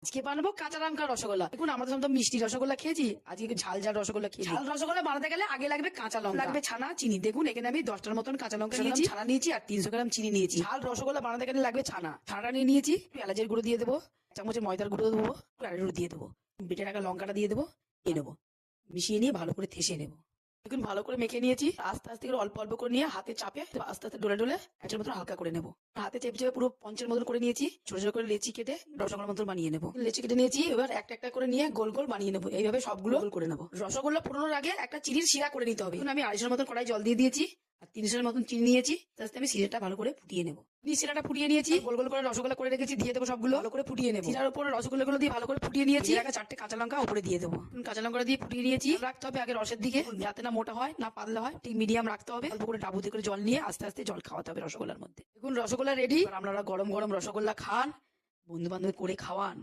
আজকে বানাবো কাঁচা লঙ্কা রসগোল্লা। দেখুন আমাদের সামনে মিষ্টি রসগোল্লা খেয়েছি, আজকে ঝাল ঝাল রসগোল্লা খেয়েছি। ঝাল রসগোল্লা বানাতে গেলে আগে লাগবে কাঁচা লঙ্কা, লাগবে ছানা, চিনি। দেখুন এখানে আমি 10টার মতন কাঁচা লঙ্কা নিয়েছি, ছানা নিয়েছি আর 300 গ্রাম চিনি নিয়েছি। ঝাল রসগোল্লা বানাতে গেলে লাগবে ছানাটা নিয়ে নিয়েছি। এলাচের গুঁড়ো দিয়ে দেবো, চামচের ময়দার গুঁড়ো দেবো, গুঁড়ো দিয়ে দেবো, বেটে রাখা লঙ্কাটা দিয়ে দেবো, দিয়ে নেবো, মিশিয়ে নিয়ে ভালো করে থেসে নেবো। দেখুন ভালো করে মেখে নিয়েছি। আস্তে আস্তে করে অল্প অল্প করে নিয়ে হাতে চাপে আস্তে আস্তে ডলে ডলে এটার মতন হালকা করে নেবো। হাতে চেপে চেপে পুরো পঞ্চের মতন করে নিয়েছি। ছোট ছোট করে লেচি কেটে রসগোল্লার মতন বানিয়ে নেবো। লেচি কেটে নিয়েছি, এবার একটা একটা করে নিয়ে গোল গোল বানিয়ে নেবো। এইভাবে সবগুলো গোল করে নেবো। রসগোল্লা পুরোনোর আগে একটা চিনির শিরা করে নিতে হবে। আমি 250 মতন কড়াই জল দিয়ে দিয়েছি আর 300 মতন চিনি নিয়েছি। আস্তে আমি শিরাটা ভালো করে ফুটিয়ে নেবো। শিরাটা ফুটিয়ে নিয়েছি, গোল গোল করে রসগোল্লা করে রেখেছি, দিয়ে দেবো সবগুলো ভালো করে ফুটিয়ে নেবো। শিরার উপরে রসগোল্লা গুলো দিয়ে ভালো করে ফুটিয়ে নিয়েছি। 4টে কাঁচা লঙ্কা উপরে দিয়ে দেবো। কাঁচা লঙ্কা দিয়ে ফুটিয়ে নিয়েছি। রাখতে হবে আগে রসের দিকে, যাতে না মোটা হয় না পাতলা হয়, ঠিক মিডিয়াম রাখতে হবে। অল্প করে ডাবুতে করে জল নিয়ে আস্তে আস্তে জল খাওয়াতে হবে রসগোল্লার মধ্যে। দেখুন রসগোল্লা রেডি। আপনারা গরম গরম রসগোল্লা খান, বন্ধু বান্ধব করে খাওয়ান।